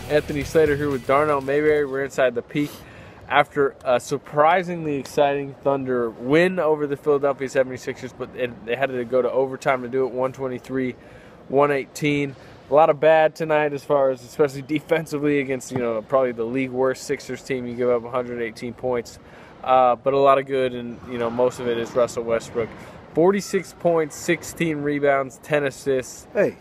Anthony Slater here with Darnell, Mayberry. We're inside the Peak after a surprisingly exciting Thunder win over the Philadelphia 76ers, but they had to go to overtime to do it, 123-118. A lot of bad tonight as far as, especially defensively, against, probably the league worst Sixers team. You give up 118 points, but a lot of good, and, most of it is Russell Westbrook. 46 points, 16 rebounds, 10 assists. Hey,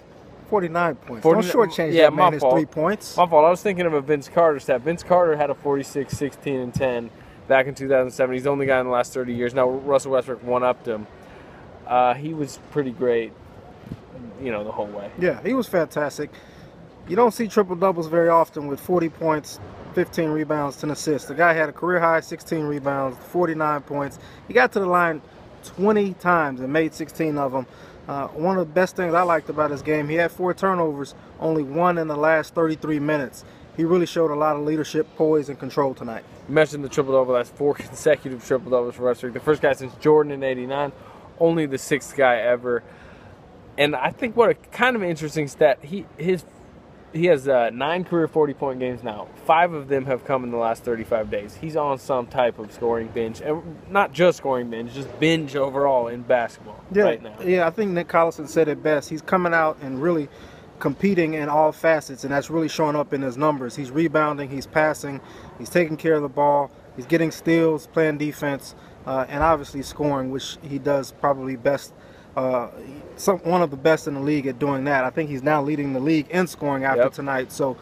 49 points. Don't shortchange that man his 3 points. My fault. I was thinking of a Vince Carter stat. Vince Carter had a 46, 16, and 10 back in 2007. He's the only guy in the last 30 years. Now Russell Westbrook one-upped him. He was pretty great, the whole way. Yeah, he was fantastic. You don't see triple-doubles very often with 40 points, 15 rebounds, 10 assists. The guy had a career-high 16 rebounds, 49 points. He got to the line 20 times and made 16 of them. One of the best things I liked about his game, he had 4 turnovers, only 1 in the last 33 minutes. He really showed a lot of leadership, poise, and control tonight. You mentioned the triple-double. That's 4 consecutive triple-doubles for Westbrook. The first guy since Jordan in '89, only the 6th guy ever. And I think what a kind of interesting stat, he has 9 career 40-point games now. 5 of them have come in the last 35 days. He's on some type of scoring binge, and not just scoring binge, just binge overall in basketball right now. Yeah, I think Nick Collison said it best. He's coming out and really competing in all facets, and that's really showing up in his numbers. He's rebounding, he's passing, he's taking care of the ball, he's getting steals, playing defense, and obviously scoring, which he does probably best. One of the best in the league at doing that. I think he's now leading the league in scoring after tonight. So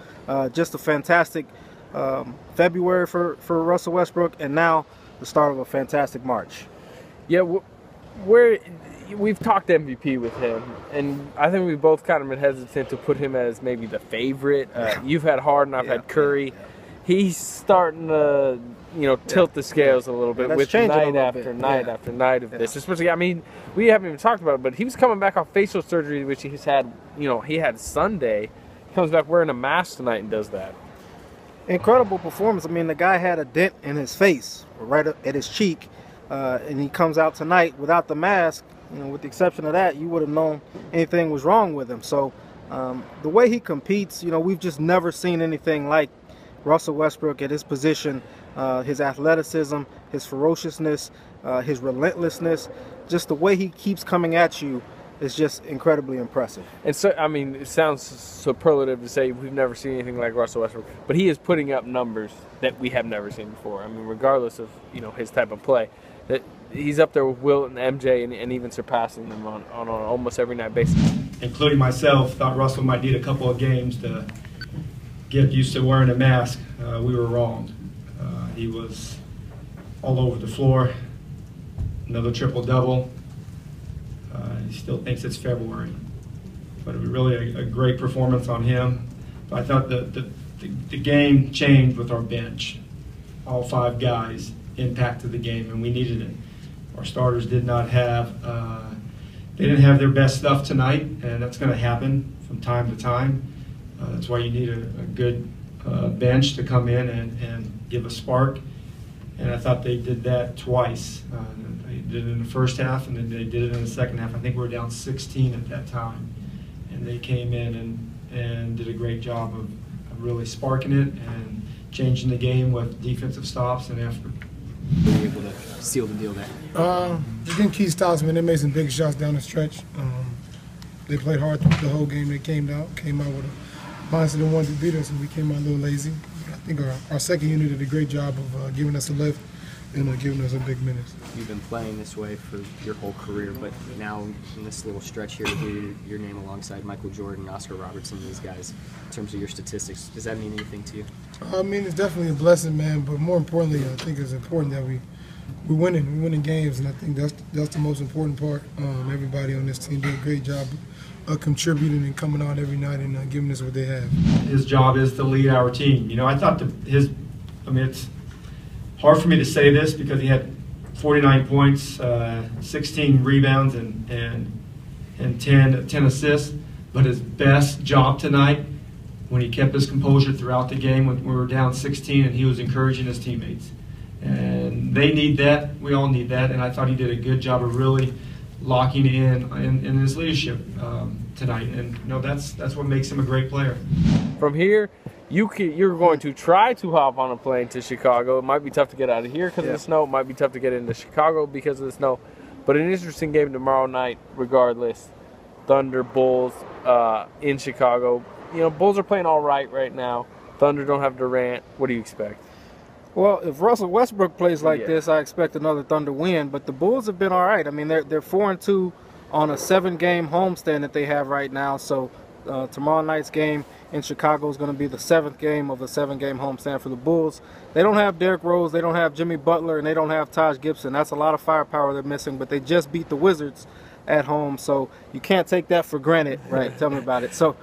just a fantastic February for Russell Westbrook, and now the start of a fantastic March. Yeah, we've talked MVP with him, and I think we've both kind of been hesitant to put him as maybe the favorite. You've had Harden, I've had Curry. He's starting to tilt the scales a little bit with night after night after night of this. Especially, we haven't even talked about it, but he was coming back off facial surgery, which he's had, he had Sunday. He comes back wearing a mask tonight and does that. Incredible performance. The guy had a dent in his face, right at his cheek, and he comes out tonight without the mask. With the exception of that, you would have known anything was wrong with him. So the way he competes, we've just never seen anything like Russell Westbrook at his position. His athleticism, his ferociousness, his relentlessness, just the way he keeps coming at you is just incredibly impressive. And so, it sounds superlative to say we've never seen anything like Russell Westbrook, but he is putting up numbers that we have never seen before. Regardless of, his type of play, that he's up there with Wilt and MJ and even surpassing them on an almost every night basis. Including myself, thought Russell might need a couple of games to get used to wearing a mask. We were wrong. He was all over the floor. Another triple-double. He still thinks it's February. But it was really a great performance on him. But I thought the game changed with our bench. All 5 guys impacted the game, and we needed it. Our starters did not have they didn't have their best stuff tonight, and that's going to happen from time to time. That's why you need a good bench to come in and give a spark. And I thought they did that twice. They did it in the first half, and then they did it in the second half. I think we were down 16 at that time. And they came in and did a great job of really sparking it and changing the game with defensive stops and effort. Were you able to seal the deal there? They didn't key stops, man. They made some big shots down the stretch. They played hard the whole game. They came out with a mindset that wanted to beat us, and we came out a little lazy. I think our second unit did a great job of giving us a lift and giving us some big minutes. You've been playing this way for your whole career, but now in this little stretch here, your name alongside Michael Jordan, Oscar Robertson, these guys, in terms of your statistics, does that mean anything to you? It's definitely a blessing, man. But more importantly, I think it's important that we're winning games, and I think that's the most important part. Everybody on this team did a great job of contributing and coming out every night and giving us what they have. His job is to lead our team. I thought it's hard for me to say this because he had 49 points, 16 rebounds, and 10 assists. But his best job tonight, when he kept his composure throughout the game, when we were down 16, and he was encouraging his teammates. And they need that. We all need that. And I thought he did a good job of really locking in his leadership tonight. And that's what makes him a great player. From here, You're going to try to hop on a plane to Chicago. It might be tough to get out of here because of the snow. It might be tough to get into Chicago because of the snow. But an interesting game tomorrow night, regardless. Thunder, Bulls in Chicago. You know, Bulls are playing all right now. Thunder don't have Durant. What do you expect? Well, if Russell Westbrook plays like this, I expect another Thunder win. But the Bulls have been all right. I mean, they're 4-2 on a 7-game homestand that they have right now. So tomorrow night's game in Chicago is going to be the 7th game of a 7-game homestand for the Bulls. They don't have Derrick Rose, they don't have Jimmy Butler, and they don't have Taj Gibson. That's a lot of firepower they're missing, but they just beat the Wizards at home, so you can't take that for granted, right? Tell me about it. So,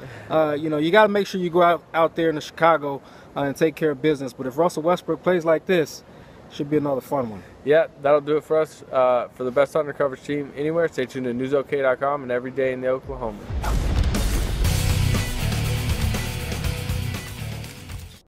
you know, you got to make sure you go out there in Chicago and take care of business. But if Russell Westbrook plays like this, it should be another fun one. Yeah, that'll do it for us. For the best Thunder coverage team anywhere, stay tuned to newsok.com and every day in the Oklahoma.